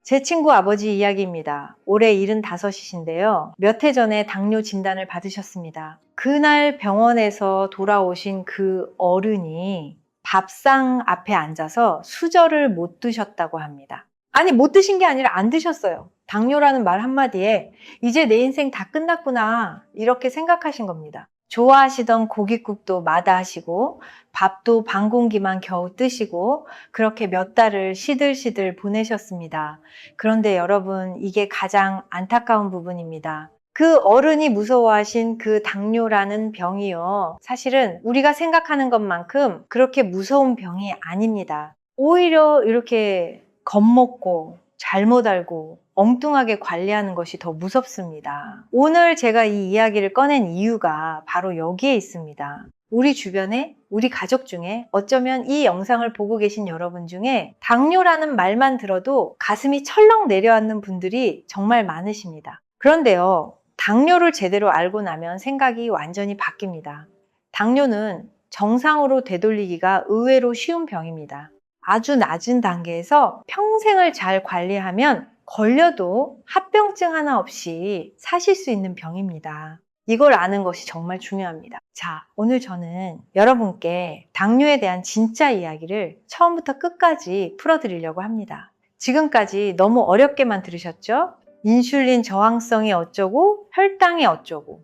제 친구 아버지 이야기입니다. 올해 75이신데요. 몇 해 전에 당뇨 진단을 받으셨습니다. 그날 병원에서 돌아오신 그 어른이 밥상 앞에 앉아서 수저를 못 드셨다고 합니다. 아니, 못 드신 게 아니라 안 드셨어요. 당뇨라는 말 한마디에 이제 내 인생 다 끝났구나, 이렇게 생각하신 겁니다. 좋아하시던 고깃국도 마다하시고 밥도 반 공기만 겨우 뜨시고 그렇게 몇 달을 시들시들 보내셨습니다. 그런데 여러분, 이게 가장 안타까운 부분입니다. 그 어른이 무서워하신 그 당뇨라는 병이요, 사실은 우리가 생각하는 것만큼 그렇게 무서운 병이 아닙니다. 오히려 이렇게 겁먹고 잘못 알고 엉뚱하게 관리하는 것이 더 무섭습니다. 오늘 제가 이 이야기를 꺼낸 이유가 바로 여기에 있습니다. 우리 주변에, 우리 가족 중에, 어쩌면 이 영상을 보고 계신 여러분 중에 당뇨라는 말만 들어도 가슴이 철렁 내려앉는 분들이 정말 많으십니다. 그런데요, 당뇨를 제대로 알고 나면 생각이 완전히 바뀝니다. 당뇨는 정상으로 되돌리기가 의외로 쉬운 병입니다. 아주 낮은 단계에서 평생을 잘 관리하면 걸려도 합병증 하나 없이 사실 수 있는 병입니다. 이걸 아는 것이 정말 중요합니다. 자, 오늘 저는 여러분께 당뇨에 대한 진짜 이야기를 처음부터 끝까지 풀어드리려고 합니다. 지금까지 너무 어렵게만 들으셨죠? 인슐린 저항성이 어쩌고, 혈당이 어쩌고.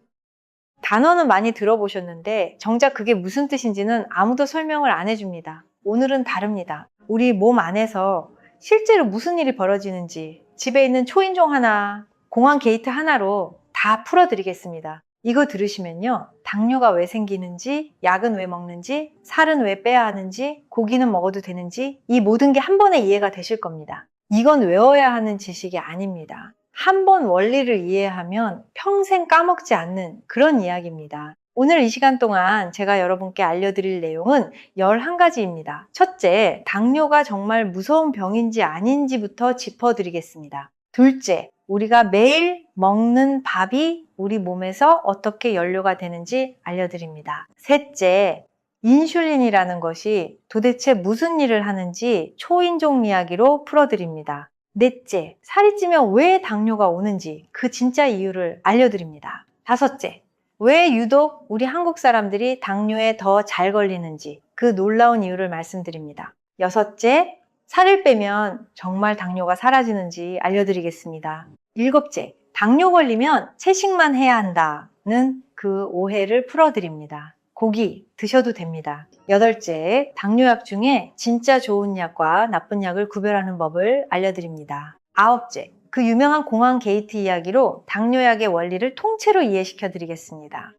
단어는 많이 들어보셨는데 정작 그게 무슨 뜻인지는 아무도 설명을 안 해줍니다. 오늘은 다릅니다. 우리 몸 안에서 실제로 무슨 일이 벌어지는지 집에 있는 초인종 하나, 공항 게이트 하나로 다 풀어드리겠습니다. 이거 들으시면요, 당뇨가 왜 생기는지, 약은 왜 먹는지, 살은 왜 빼야 하는지, 고기는 먹어도 되는지, 이 모든 게 한 번에 이해가 되실 겁니다. 이건 외워야 하는 지식이 아닙니다. 한 번 원리를 이해하면 평생 까먹지 않는 그런 이야기입니다. 오늘 이 시간 동안 제가 여러분께 알려드릴 내용은 11가지입니다. 첫째, 당뇨가 정말 무서운 병인지 아닌지부터 짚어드리겠습니다. 둘째, 우리가 매일 먹는 밥이 우리 몸에서 어떻게 연료가 되는지 알려드립니다. 셋째, 인슐린이라는 것이 도대체 무슨 일을 하는지 초인종 이야기로 풀어드립니다. 넷째, 살이 찌면 왜 당뇨가 오는지 그 진짜 이유를 알려드립니다. 다섯째, 왜 유독 우리 한국 사람들이 당뇨에 더 잘 걸리는지 그 놀라운 이유를 말씀드립니다. 여섯째, 살을 빼면 정말 당뇨가 사라지는지 알려드리겠습니다. 일곱째, 당뇨 걸리면 채식만 해야 한다는 그 오해를 풀어드립니다. 고기 드셔도 됩니다. 여덟째, 당뇨약 중에 진짜 좋은 약과 나쁜 약을 구별하는 법을 알려드립니다. 아홉째, 그 유명한 공항 게이트 이야기로 당뇨약의 원리를 통째로 이해시켜 드리겠습니다.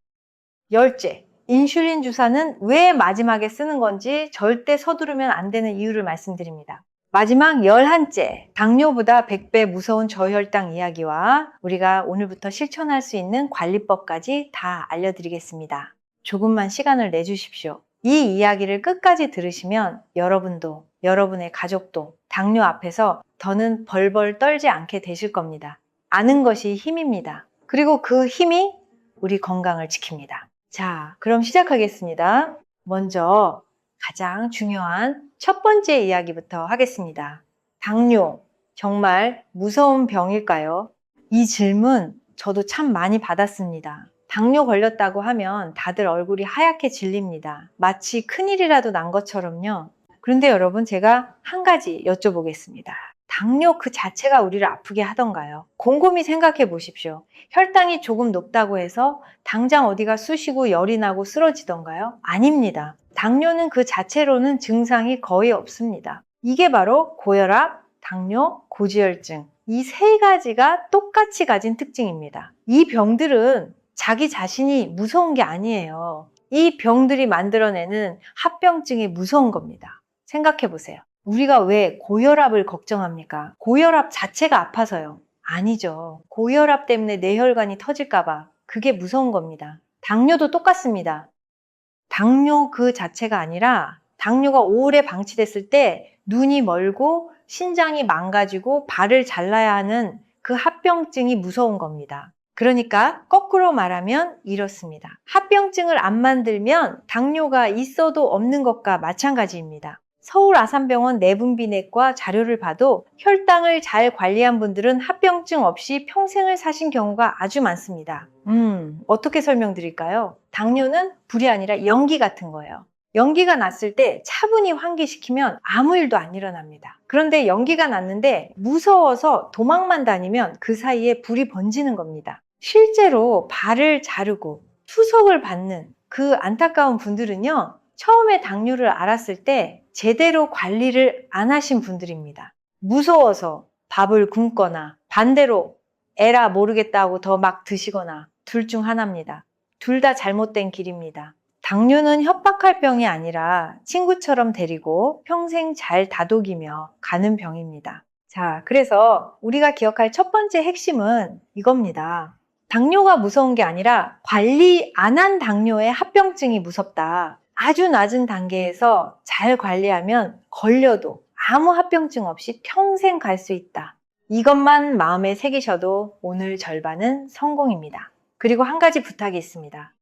열째, 인슐린 주사는 왜 마지막에 쓰는 건지 절대 서두르면 안 되는 이유를 말씀드립니다. 마지막 11째, 당뇨보다 100배 무서운 저혈당 이야기와 우리가 오늘부터 실천할 수 있는 관리법까지 다 알려드리겠습니다. 조금만 시간을 내주십시오. 이 이야기를 끝까지 들으시면 여러분도, 여러분의 가족도 당뇨 앞에서 더는 벌벌 떨지 않게 되실 겁니다. 아는 것이 힘입니다. 그리고 그 힘이 우리 건강을 지킵니다. 자, 그럼 시작하겠습니다. 먼저 가장 중요한 첫 번째 이야기부터 하겠습니다. 당뇨, 정말 무서운 병일까요? 이 질문 저도 참 많이 받았습니다. 당뇨 걸렸다고 하면 다들 얼굴이 하얗게 질립니다. 마치 큰일이라도 난 것처럼요. 그런데 여러분, 제가 한 가지 여쭤보겠습니다. 당뇨 그 자체가 우리를 아프게 하던가요? 곰곰이 생각해 보십시오. 혈당이 조금 높다고 해서 당장 어디가 쑤시고 열이 나고 쓰러지던가요? 아닙니다. 당뇨는 그 자체로는 증상이 거의 없습니다. 이게 바로 고혈압, 당뇨, 고지혈증, 이 세 가지가 똑같이 가진 특징입니다. 이 병들은 자기 자신이 무서운 게 아니에요. 이 병들이 만들어내는 합병증이 무서운 겁니다. 생각해 보세요. 우리가 왜 고혈압을 걱정합니까? 고혈압 자체가 아파서요? 아니죠. 고혈압 때문에 뇌혈관이 터질까봐, 그게 무서운 겁니다. 당뇨도 똑같습니다. 당뇨 그 자체가 아니라 당뇨가 오래 방치됐을 때 눈이 멀고 신장이 망가지고 발을 잘라야 하는 그 합병증이 무서운 겁니다. 그러니까 거꾸로 말하면 이렇습니다. 합병증을 안 만들면 당뇨가 있어도 없는 것과 마찬가지입니다. 서울 아산병원 내분비내과 자료를 봐도 혈당을 잘 관리한 분들은 합병증 없이 평생을 사신 경우가 아주 많습니다. 어떻게 설명드릴까요? 당뇨는 불이 아니라 연기 같은 거예요. 연기가 났을 때 차분히 환기시키면 아무 일도 안 일어납니다. 그런데 연기가 났는데 무서워서 도망만 다니면 그 사이에 불이 번지는 겁니다. 실제로 발을 자르고 투석을 받는 그 안타까운 분들은요, 처음에 당뇨를 알았을 때 제대로 관리를 안 하신 분들입니다. 무서워서 밥을 굶거나 반대로 에라 모르겠다 하고 더 막 드시거나 둘 중 하나입니다. 둘 다 잘못된 길입니다. 당뇨는 협박할 병이 아니라 친구처럼 데리고 평생 잘 다독이며 가는 병입니다. 자, 그래서 우리가 기억할 첫 번째 핵심은 이겁니다. 당뇨가 무서운 게 아니라 관리 안 한 당뇨의 합병증이 무섭다. 아주 낮은 단계에서 잘 관리하면 걸려도 아무 합병증 없이 평생 갈 수 있다. 이것만 마음에 새기셔도 오늘 절반은 성공입니다. 그리고 한 가지 부탁이 있습니다.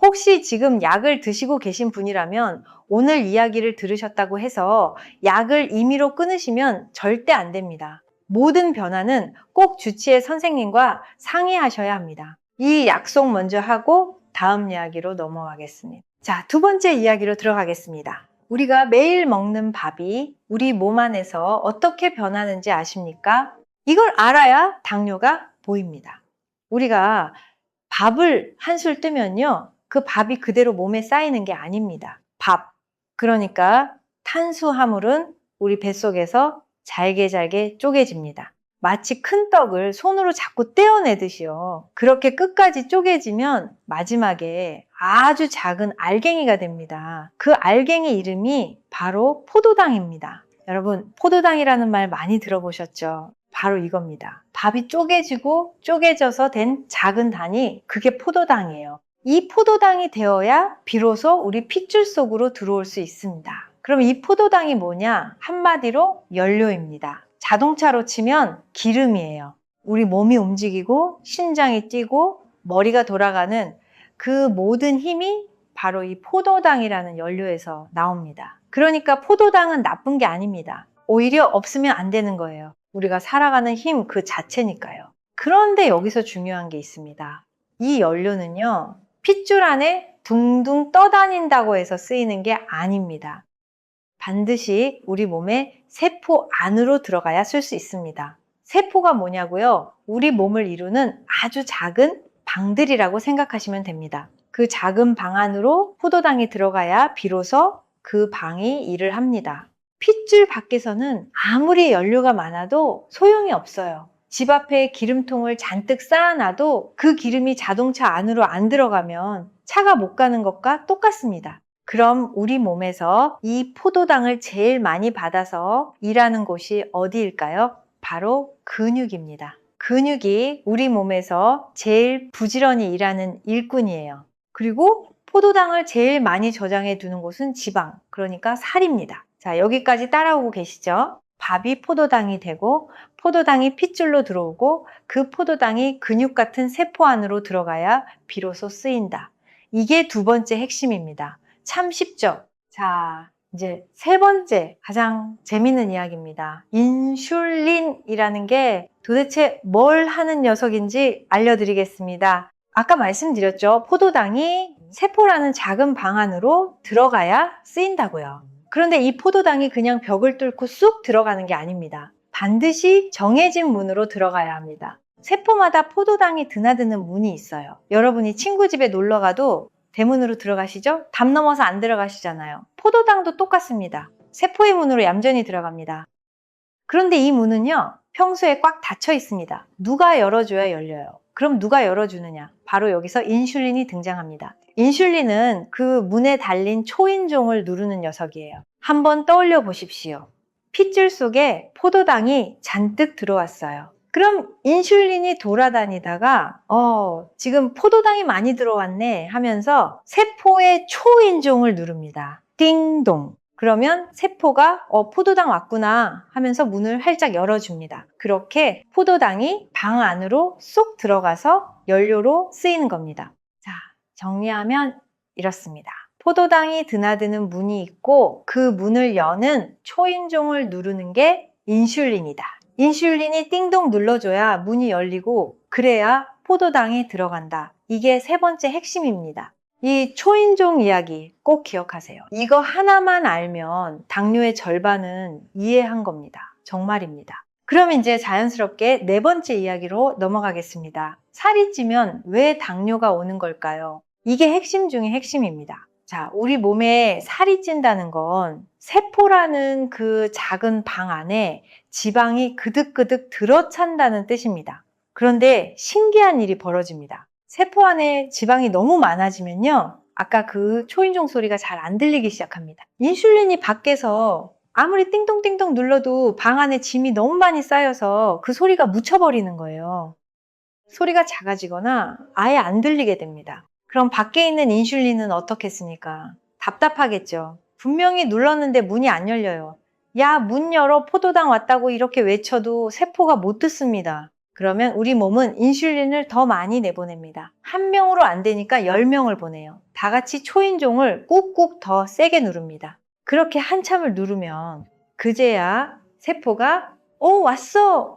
혹시 지금 약을 드시고 계신 분이라면 오늘 이야기를 들으셨다고 해서 약을 임의로 끊으시면 절대 안 됩니다. 모든 변화는 꼭 주치의 선생님과 상의하셔야 합니다. 이 약속 먼저 하고 다음 이야기로 넘어가겠습니다. 자, 두 번째 이야기로 들어가겠습니다. 우리가 매일 먹는 밥이 우리 몸 안에서 어떻게 변하는지 아십니까? 이걸 알아야 당뇨가 보입니다. 우리가 밥을 한술 뜨면요, 그 밥이 그대로 몸에 쌓이는 게 아닙니다. 밥, 그러니까 탄수화물은 우리 뱃속에서 잘게 쪼개집니다. 마치 큰 떡을 손으로 자꾸 떼어내듯이요. 그렇게 끝까지 쪼개지면 마지막에 아주 작은 알갱이가 됩니다. 그 알갱이 이름이 바로 포도당입니다. 여러분, 포도당이라는 말 많이 들어보셨죠? 바로 이겁니다. 밥이 쪼개져서 된 작은 단이 그게 포도당이에요. 이 포도당이 되어야 비로소 우리 핏줄 속으로 들어올 수 있습니다. 그럼 이 포도당이 뭐냐? 한마디로 연료입니다. 자동차로 치면 기름이에요. 우리 몸이 움직이고 심장이 뛰고 머리가 돌아가는 그 모든 힘이 바로 이 포도당이라는 연료에서 나옵니다. 그러니까 포도당은 나쁜 게 아닙니다. 오히려 없으면 안 되는 거예요. 우리가 살아가는 힘 그 자체니까요. 그런데 여기서 중요한 게 있습니다. 이 연료는요, 핏줄 안에 둥둥 떠다닌다고 해서 쓰이는 게 아닙니다. 반드시 우리 몸의 세포 안으로 들어가야 쓸 수 있습니다. 세포가 뭐냐고요? 우리 몸을 이루는 아주 작은 방들이라고 생각하시면 됩니다. 그 작은 방 안으로 포도당이 들어가야 비로소 그 방이 일을 합니다. 핏줄 밖에서는 아무리 연료가 많아도 소용이 없어요. 집 앞에 기름통을 잔뜩 쌓아놔도 그 기름이 자동차 안으로 안 들어가면 차가 못 가는 것과 똑같습니다. 그럼 우리 몸에서 이 포도당을 제일 많이 받아서 일하는 곳이 어디일까요? 바로 근육입니다. 근육이 우리 몸에서 제일 부지런히 일하는 일꾼이에요. 그리고 포도당을 제일 많이 저장해 두는 곳은 지방, 그러니까 살입니다. 자, 여기까지 따라오고 계시죠? 밥이 포도당이 되고 포도당이 핏줄로 들어오고 그 포도당이 근육 같은 세포 안으로 들어가야 비로소 쓰인다. 이게 두 번째 핵심입니다. 참 쉽죠? 자, 이제 세 번째 가장 재밌는 이야기입니다. 인슐린이라는 게 도대체 뭘 하는 녀석인지 알려드리겠습니다. 아까 말씀드렸죠? 포도당이 세포라는 작은 방 안으로 들어가야 쓰인다고요. 그런데 이 포도당이 그냥 벽을 뚫고 쑥 들어가는 게 아닙니다. 반드시 정해진 문으로 들어가야 합니다. 세포마다 포도당이 드나드는 문이 있어요. 여러분이 친구 집에 놀러 가도 대문으로 들어가시죠? 담 넘어서 안 들어가시잖아요. 포도당도 똑같습니다. 세포의 문으로 얌전히 들어갑니다. 그런데 이 문은요, 평소에 꽉 닫혀 있습니다. 누가 열어줘야 열려요. 그럼 누가 열어주느냐? 바로 여기서 인슐린이 등장합니다. 인슐린은 그 문에 달린 초인종을 누르는 녀석이에요. 한번 떠올려 보십시오. 핏줄 속에 포도당이 잔뜩 들어왔어요. 그럼 인슐린이 돌아다니다가 지금 포도당이 많이 들어왔네 하면서 세포의 초인종을 누릅니다. 띵동. 그러면 세포가 포도당 왔구나 하면서 문을 활짝 열어줍니다. 그렇게 포도당이 방 안으로 쏙 들어가서 연료로 쓰이는 겁니다. 자, 정리하면 이렇습니다. 포도당이 드나드는 문이 있고 그 문을 여는 초인종을 누르는 게 인슐린이다. 인슐린이 띵동 눌러줘야 문이 열리고 그래야 포도당이 들어간다. 이게 세 번째 핵심입니다. 이 초인종 이야기 꼭 기억하세요. 이거 하나만 알면 당뇨의 절반은 이해한 겁니다. 정말입니다. 그럼 이제 자연스럽게 네 번째 이야기로 넘어가겠습니다. 살이 찌면 왜 당뇨가 오는 걸까요? 이게 핵심 중에 핵심입니다. 자, 우리 몸에 살이 찐다는 건 세포라는 그 작은 방 안에 지방이 그득그득 들어찬다는 뜻입니다. 그런데 신기한 일이 벌어집니다. 세포 안에 지방이 너무 많아지면요. 아까 그 초인종 소리가 잘 안 들리기 시작합니다. 인슐린이 밖에서 아무리 띵동띵동 눌러도 방 안에 짐이 너무 많이 쌓여서 그 소리가 묻혀버리는 거예요. 소리가 작아지거나 아예 안 들리게 됩니다. 그럼 밖에 있는 인슐린은 어떻겠습니까? 답답하겠죠. 분명히 눌렀는데 문이 안 열려요. 야, 문 열어, 포도당 왔다고 이렇게 외쳐도 세포가 못 듣습니다. 그러면 우리 몸은 인슐린을 더 많이 내보냅니다. 한 명으로 안 되니까 10명을 보내요. 다 같이 초인종을 꾹꾹 더 세게 누릅니다. 그렇게 한참을 누르면 그제야 세포가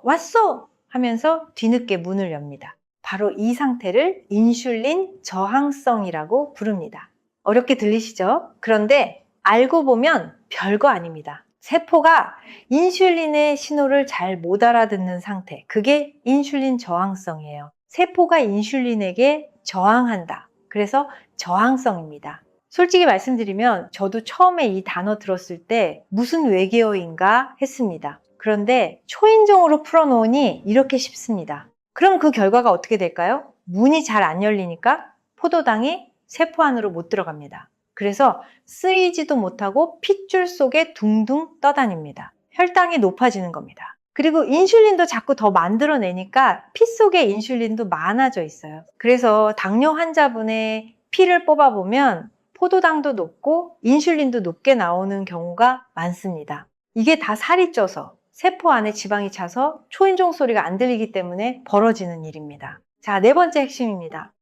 왔어 하면서 뒤늦게 문을 엽니다. 바로 이 상태를 인슐린 저항성이라고 부릅니다. 어렵게 들리시죠? 그런데 알고 보면 별거 아닙니다. 세포가 인슐린의 신호를 잘 못 알아듣는 상태, 그게 인슐린 저항성이에요. 세포가 인슐린에게 저항한다. 그래서 저항성입니다. 솔직히 말씀드리면 저도 처음에 이 단어 들었을 때 무슨 외계어인가 했습니다. 그런데 초인종으로 풀어놓으니 이렇게 쉽습니다. 그럼 그 결과가 어떻게 될까요? 문이 잘 안 열리니까 포도당이 세포 안으로 못 들어갑니다. 그래서 쓰이지도 못하고 핏줄 속에 둥둥 떠다닙니다. 혈당이 높아지는 겁니다. 그리고 인슐린도 자꾸 더 만들어내니까 피 속에 인슐린도 많아져 있어요. 그래서 당뇨 환자분의 피를 뽑아보면 포도당도 높고 인슐린도 높게 나오는 경우가 많습니다. 이게 다 살이 쪄서 세포 안에 지방이 차서 초인종 소리가 안 들리기 때문에 벌어지는 일입니다. 자, 네 번째 핵심입니다.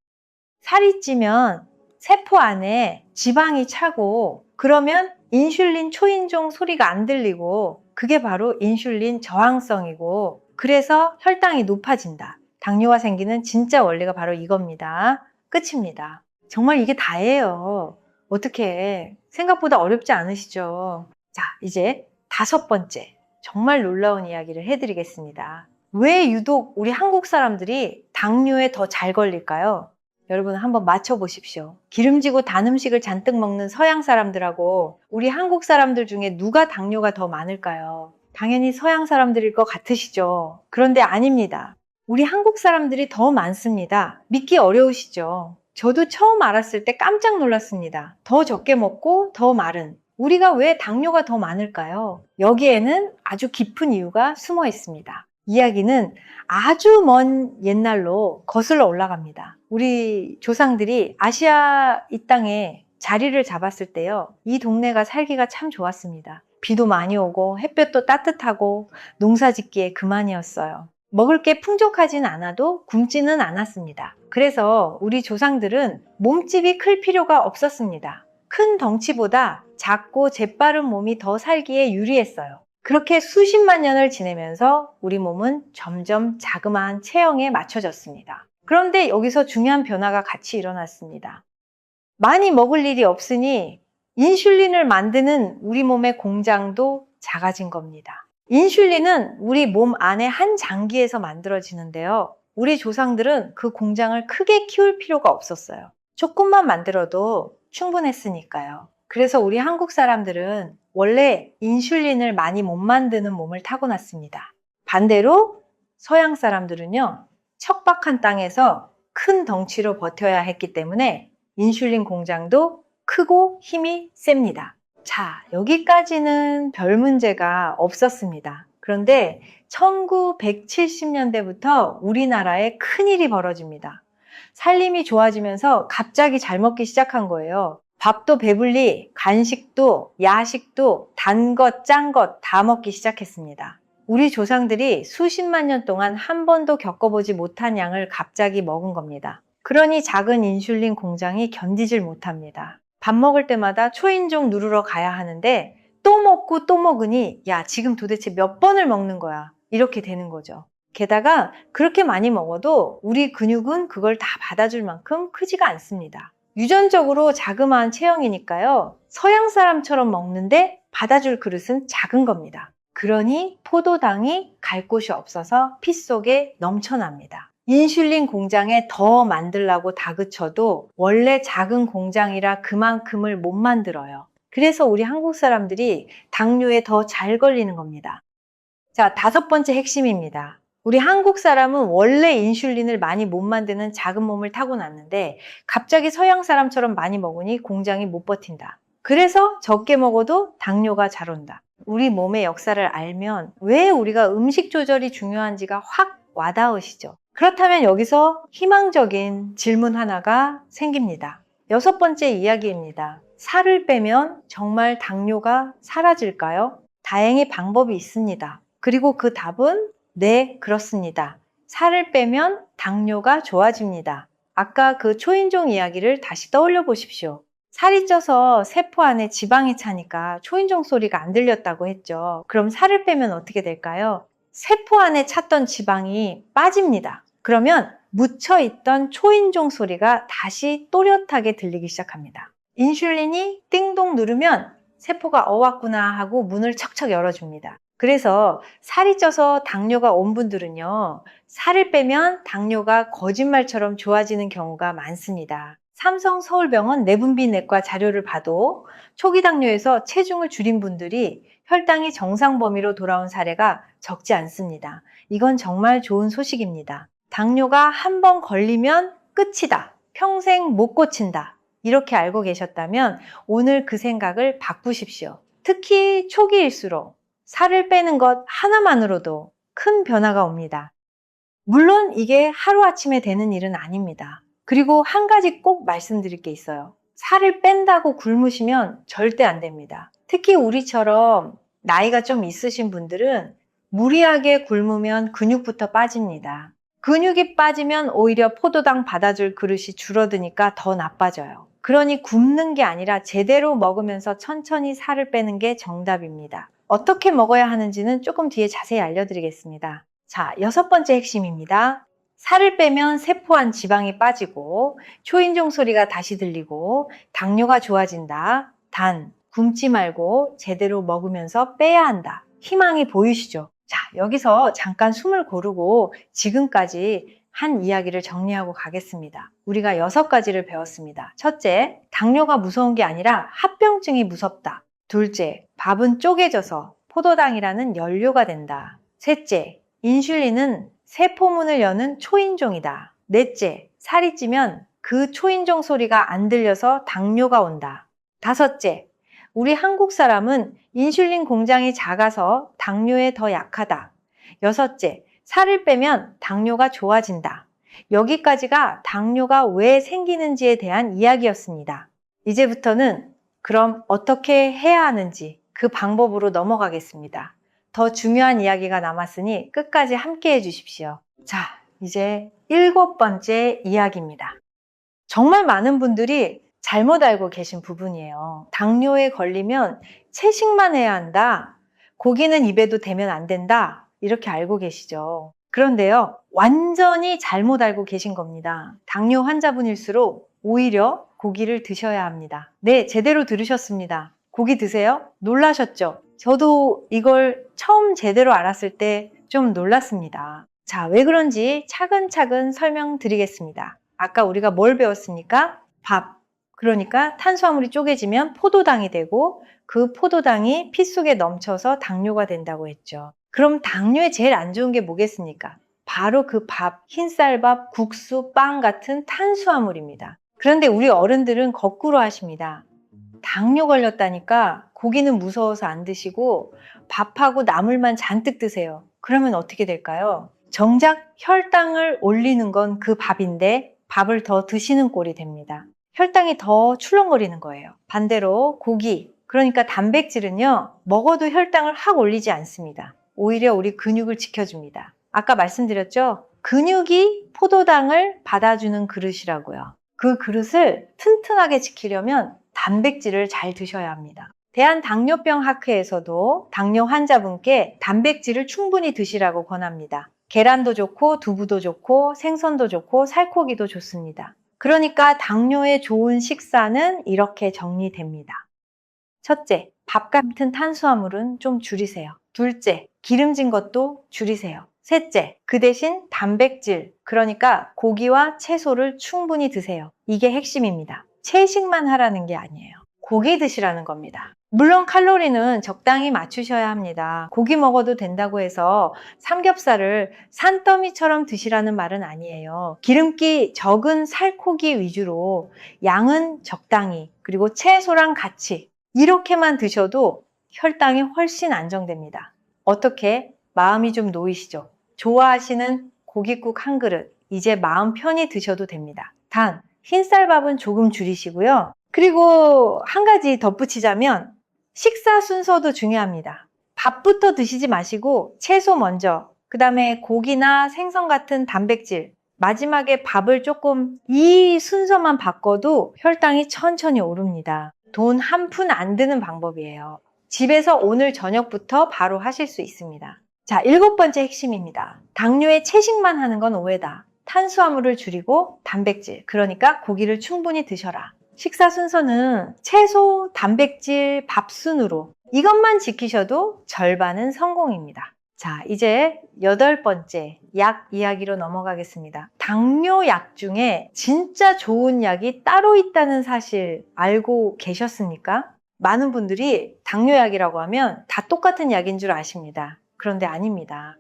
살이 찌면 세포 안에 지방이 차고 그러면 인슐린 초인종 소리가 안 들리고 그게 바로 인슐린 저항성이고 그래서 혈당이 높아진다. 당뇨가 생기는 진짜 원리가 바로 이겁니다. 끝입니다. 정말 이게 다예요. 어떻게 생각보다 어렵지 않으시죠? 자, 이제 다섯 번째 정말 놀라운 이야기를 해드리겠습니다. 왜 유독 우리 한국 사람들이 당뇨에 더 잘 걸릴까요? 여러분 한번 맞춰보십시오. 기름지고 단 음식을 잔뜩 먹는 서양 사람들하고 우리 한국 사람들 중에 누가 당뇨가 더 많을까요? 당연히 서양 사람들일 것 같으시죠? 그런데 아닙니다. 우리 한국 사람들이 더 많습니다. 믿기 어려우시죠? 저도 처음 알았을 때 깜짝 놀랐습니다. 더 적게 먹고 더 마른. 우리가 왜 당뇨가 더 많을까요? 여기에는 아주 깊은 이유가 숨어 있습니다. 이야기는 아주 먼 옛날로 거슬러 올라갑니다. 우리 조상들이 아시아 이 땅에 자리를 잡았을 때요. 이 동네가 살기가 참 좋았습니다. 비도 많이 오고 햇볕도 따뜻하고 농사 짓기에 그만이었어요. 먹을 게 풍족하진 않아도 굶지는 않았습니다. 그래서 우리 조상들은 몸집이 클 필요가 없었습니다. 큰 덩치보다 작고 재빠른 몸이 더 살기에 유리했어요. 그렇게 수십만 년을 지내면서 우리 몸은 점점 자그마한 체형에 맞춰졌습니다. 그런데 여기서 중요한 변화가 같이 일어났습니다. 많이 먹을 일이 없으니 인슐린을 만드는 우리 몸의 공장도 작아진 겁니다. 인슐린은 우리 몸 안에 한 장기에서 만들어지는데요. 우리 조상들은 그 공장을 크게 키울 필요가 없었어요. 조금만 만들어도 충분했으니까요. 그래서 우리 한국 사람들은 원래 인슐린을 많이 못 만드는 몸을 타고났습니다. 반대로 서양 사람들은요, 척박한 땅에서 큰 덩치로 버텨야 했기 때문에 인슐린 공장도 크고 힘이 셉니다. 자, 여기까지는 별 문제가 없었습니다. 그런데 1970년대부터 우리나라에 큰일이 벌어집니다. 살림이 좋아지면서 갑자기 잘 먹기 시작한 거예요. 밥도 배불리, 간식도, 야식도, 단 것, 짠 것 다 먹기 시작했습니다. 우리 조상들이 수십만 년 동안 한 번도 겪어보지 못한 양을 갑자기 먹은 겁니다. 그러니 작은 인슐린 공장이 견디질 못합니다. 밥 먹을 때마다 초인종 누르러 가야 하는데 또 먹고 또 먹으니 야, 지금 도대체 몇 번을 먹는 거야. 이렇게 되는 거죠. 게다가 그렇게 많이 먹어도 우리 근육은 그걸 다 받아줄 만큼 크지가 않습니다. 유전적으로 자그마한 체형이니까요. 서양 사람처럼 먹는데 받아줄 그릇은 작은 겁니다. 그러니 포도당이 갈 곳이 없어서 피 속에 넘쳐납니다. 인슐린 공장에 더 만들라고 다그쳐도 원래 작은 공장이라 그만큼을 못 만들어요. 그래서 우리 한국 사람들이 당뇨에 더 잘 걸리는 겁니다. 자, 5번째 핵심입니다. 우리 한국 사람은 원래 인슐린을 많이 못 만드는 작은 몸을 타고났는데 갑자기 서양 사람처럼 많이 먹으니 공장이 못 버틴다. 그래서 적게 먹어도 당뇨가 잘 온다. 우리 몸의 역사를 알면 왜 우리가 음식 조절이 중요한지가 확 와닿으시죠? 그렇다면 여기서 희망적인 질문 하나가 생깁니다. 6번째 이야기입니다. 살을 빼면 정말 당뇨가 사라질까요? 다행히 방법이 있습니다. 그리고 그 답은 네, 그렇습니다. 살을 빼면 당뇨가 좋아집니다. 아까 그 초인종 이야기를 다시 떠올려 보십시오. 살이 쪄서 세포 안에 지방이 차니까 초인종 소리가 안 들렸다고 했죠. 그럼 살을 빼면 어떻게 될까요? 세포 안에 찼던 지방이 빠집니다. 그러면 묻혀있던 초인종 소리가 다시 또렷하게 들리기 시작합니다. 인슐린이 띵동 누르면 세포가 왔구나 하고 문을 척척 열어줍니다. 그래서 살이 쪄서 당뇨가 온 분들은요, 살을 빼면 당뇨가 거짓말처럼 좋아지는 경우가 많습니다. 삼성 서울병원 내분비내과 자료를 봐도 초기 당뇨에서 체중을 줄인 분들이 혈당이 정상 범위로 돌아온 사례가 적지 않습니다. 이건 정말 좋은 소식입니다. 당뇨가 한 번 걸리면 끝이다. 평생 못 고친다. 이렇게 알고 계셨다면 오늘 그 생각을 바꾸십시오. 특히 초기일수록 살을 빼는 것 하나만으로도 큰 변화가 옵니다. 물론 이게 하루아침에 되는 일은 아닙니다. 그리고 한 가지 꼭 말씀드릴 게 있어요. 살을 뺀다고 굶으시면 절대 안 됩니다. 특히 우리처럼 나이가 좀 있으신 분들은 무리하게 굶으면 근육부터 빠집니다. 근육이 빠지면 오히려 포도당 받아줄 그릇이 줄어드니까 더 나빠져요. 그러니 굶는 게 아니라 제대로 먹으면서 천천히 살을 빼는 게 정답입니다. 어떻게 먹어야 하는지는 조금 뒤에 자세히 알려드리겠습니다. 자, 6번째 핵심입니다. 살을 빼면 세포 안 지방이 빠지고 초인종 소리가 다시 들리고 당뇨가 좋아진다. 단, 굶지 말고 제대로 먹으면서 빼야 한다. 희망이 보이시죠? 자, 여기서 잠깐 숨을 고르고 지금까지 한 이야기를 정리하고 가겠습니다. 우리가 6가지를 배웠습니다. 첫째, 당뇨가 무서운 게 아니라 합병증이 무섭다. 둘째, 밥은 쪼개져서 포도당이라는 연료가 된다. 셋째, 인슐린은 세포문을 여는 초인종이다. 넷째, 살이 찌면 그 초인종 소리가 안 들려서 당뇨가 온다. 다섯째, 우리 한국 사람은 인슐린 공장이 작아서 당뇨에 더 약하다. 여섯째, 살을 빼면 당뇨가 좋아진다. 여기까지가 당뇨가 왜 생기는지에 대한 이야기였습니다. 이제부터는 그럼 어떻게 해야 하는지 그 방법으로 넘어가겠습니다. 더 중요한 이야기가 남았으니 끝까지 함께 해주십시오. 자, 이제 7번째 이야기입니다. 정말 많은 분들이 잘못 알고 계신 부분이에요. 당뇨에 걸리면 채식만 해야 한다. 고기는 입에도 대면 안 된다. 이렇게 알고 계시죠. 그런데요, 완전히 잘못 알고 계신 겁니다. 당뇨 환자분일수록 오히려 고기를 드셔야 합니다. 네, 제대로 들으셨습니다. 고기 드세요? 놀라셨죠? 저도 이걸 처음 제대로 알았을 때 좀 놀랐습니다. 자, 왜 그런지 차근차근 설명드리겠습니다. 아까 우리가 뭘 배웠습니까? 밥. 그러니까 탄수화물이 쪼개지면 포도당이 되고 그 포도당이 피 속에 넘쳐서 당뇨가 된다고 했죠. 그럼 당뇨에 제일 안 좋은 게 뭐겠습니까? 바로 그 밥, 흰쌀밥, 국수, 빵 같은 탄수화물입니다. 그런데 우리 어른들은 거꾸로 하십니다. 당뇨 걸렸다니까 고기는 무서워서 안 드시고 밥하고 나물만 잔뜩 드세요. 그러면 어떻게 될까요? 정작 혈당을 올리는 건 그 밥인데 밥을 더 드시는 꼴이 됩니다. 혈당이 더 출렁거리는 거예요. 반대로 고기, 그러니까 단백질은요, 먹어도 혈당을 확 올리지 않습니다. 오히려 우리 근육을 지켜줍니다. 아까 말씀드렸죠? 근육이 포도당을 받아주는 그릇이라고요. 그 그릇을 튼튼하게 지키려면 단백질을 잘 드셔야 합니다. 대한당뇨병 학회에서도 당뇨 환자분께 단백질을 충분히 드시라고 권합니다. 계란도 좋고 두부도 좋고 생선도 좋고 살코기도 좋습니다. 그러니까 당뇨에 좋은 식사는 이렇게 정리됩니다. 첫째, 밥 같은 탄수화물은 좀 줄이세요. 둘째, 기름진 것도 줄이세요. 셋째, 그 대신 단백질, 그러니까 고기와 채소를 충분히 드세요. 이게 핵심입니다. 채식만 하라는 게 아니에요. 고기 드시라는 겁니다. 물론 칼로리는 적당히 맞추셔야 합니다. 고기 먹어도 된다고 해서 삼겹살을 산더미처럼 드시라는 말은 아니에요. 기름기 적은 살코기 위주로 양은 적당히, 그리고 채소랑 같이 이렇게만 드셔도 혈당이 훨씬 안정됩니다. 어떻게? 마음이 좀 놓이시죠? 좋아하시는 고깃국 한 그릇, 이제 마음 편히 드셔도 됩니다. 단, 흰쌀밥은 조금 줄이시고요. 그리고 한 가지 덧붙이자면 식사 순서도 중요합니다. 밥부터 드시지 마시고 채소 먼저, 그 다음에 고기나 생선 같은 단백질, 마지막에 밥을 조금, 이 순서만 바꿔도 혈당이 천천히 오릅니다. 돈 한 푼 안 드는 방법이에요. 집에서 오늘 저녁부터 바로 하실 수 있습니다. 자, 7번째 핵심입니다. 당뇨에 채식만 하는 건 오해다. 탄수화물을 줄이고 단백질, 그러니까 고기를 충분히 드셔라. 식사 순서는 채소, 단백질, 밥 순으로 이것만 지키셔도 절반은 성공입니다. 자, 이제 8번째 약 이야기로 넘어가겠습니다. 당뇨약 중에 진짜 좋은 약이 따로 있다는 사실 알고 계셨습니까? 많은 분들이 당뇨약이라고 하면 다 똑같은 약인 줄 아십니다. 그런데 아닙니다.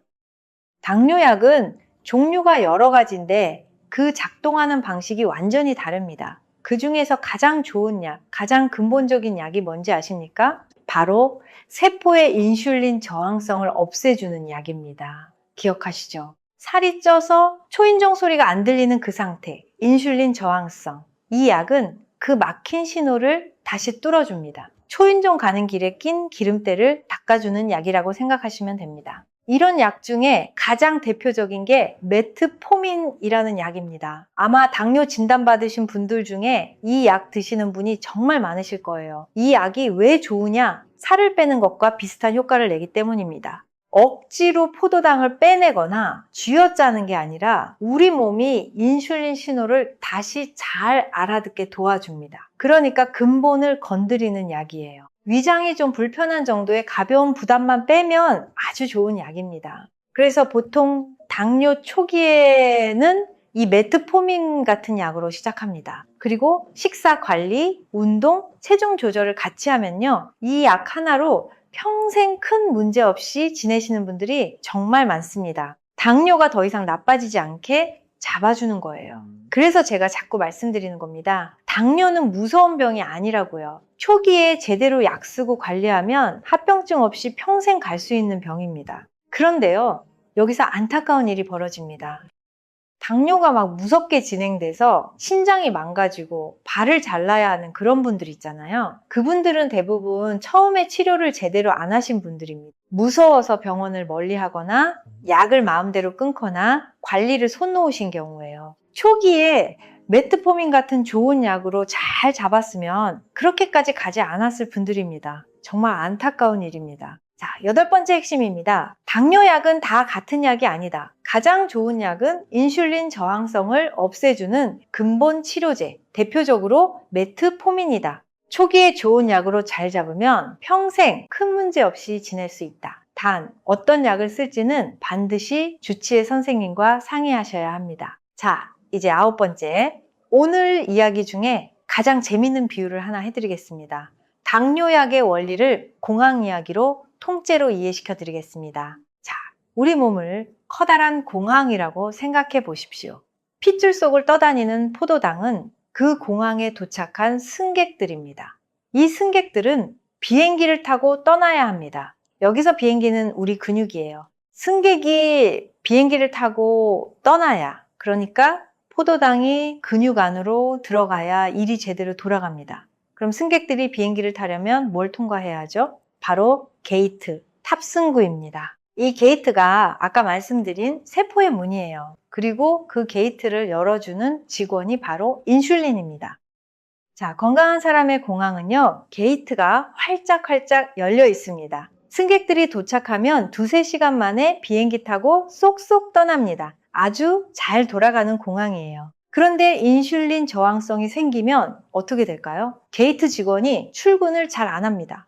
당뇨약은 종류가 여러 가지인데 그 작동하는 방식이 완전히 다릅니다. 그 중에서 가장 좋은 약, 가장 근본적인 약이 뭔지 아십니까? 바로 세포의 인슐린 저항성을 없애주는 약입니다. 기억하시죠? 살이 쪄서 초인종 소리가 안 들리는 그 상태, 인슐린 저항성. 이 약은 그 막힌 신호를 다시 뚫어줍니다. 초인종 가는 길에 낀 기름때를 닦아주는 약이라고 생각하시면 됩니다. 이런 약 중에 가장 대표적인 게 메트포민이라는 약입니다. 아마 당뇨 진단받으신 분들 중에 이 약 드시는 분이 정말 많으실 거예요. 이 약이 왜 좋으냐? 살을 빼는 것과 비슷한 효과를 내기 때문입니다. 억지로 포도당을 빼내거나 쥐어짜는 게 아니라 우리 몸이 인슐린 신호를 다시 잘 알아듣게 도와줍니다. 그러니까 근본을 건드리는 약이에요. 위장이 좀 불편한 정도의 가벼운 부담만 빼면 아주 좋은 약입니다. 그래서 보통 당뇨 초기에는 이 메트포민 같은 약으로 시작합니다. 그리고 식사 관리, 운동, 체중 조절을 같이 하면요, 이 약 하나로 평생 큰 문제 없이 지내시는 분들이 정말 많습니다. 당뇨가 더 이상 나빠지지 않게 잡아주는 거예요. 그래서 제가 자꾸 말씀드리는 겁니다. 당뇨는 무서운 병이 아니라고요. 초기에 제대로 약 쓰고 관리하면 합병증 없이 평생 갈 수 있는 병입니다. 그런데요, 여기서 안타까운 일이 벌어집니다. 당뇨가 막 무섭게 진행돼서 신장이 망가지고 발을 잘라야 하는 그런 분들 있잖아요. 그분들은 대부분 처음에 치료를 제대로 안 하신 분들입니다. 무서워서 병원을 멀리 하거나 약을 마음대로 끊거나 관리를 손 놓으신 경우예요. 초기에 메트포민 같은 좋은 약으로 잘 잡았으면 그렇게까지 가지 않았을 분들입니다. 정말 안타까운 일입니다. 자, 8번째 핵심입니다. 당뇨약은 다 같은 약이 아니다. 가장 좋은 약은 인슐린 저항성을 없애주는 근본 치료제, 대표적으로 메트포민이다. 초기에 좋은 약으로 잘 잡으면 평생 큰 문제 없이 지낼 수 있다. 단, 어떤 약을 쓸지는 반드시 주치의 선생님과 상의하셔야 합니다. 자, 이제 9번째. 오늘 이야기 중에 가장 재밌는 비유를 하나 해드리겠습니다. 당뇨약의 원리를 공황 이야기로 통째로 이해시켜 드리겠습니다. 자, 우리 몸을 커다란 공항이라고 생각해 보십시오. 핏줄 속을 떠다니는 포도당은 그 공항에 도착한 승객들입니다. 이 승객들은 비행기를 타고 떠나야 합니다. 여기서 비행기는 우리 근육이에요. 승객이 비행기를 타고 떠나야, 그러니까 포도당이 근육 안으로 들어가야 일이 제대로 돌아갑니다. 그럼 승객들이 비행기를 타려면 뭘 통과해야 하죠? 바로 게이트, 탑승구입니다. 이 게이트가 아까 말씀드린 세포의 문이에요. 그리고 그 게이트를 열어주는 직원이 바로 인슐린입니다. 자, 건강한 사람의 공항은요, 게이트가 활짝활짝 열려 있습니다. 승객들이 도착하면 2~3시간 만에 비행기 타고 쏙쏙 떠납니다. 아주 잘 돌아가는 공항이에요. 그런데 인슐린 저항성이 생기면 어떻게 될까요? 게이트 직원이 출근을 잘 안 합니다.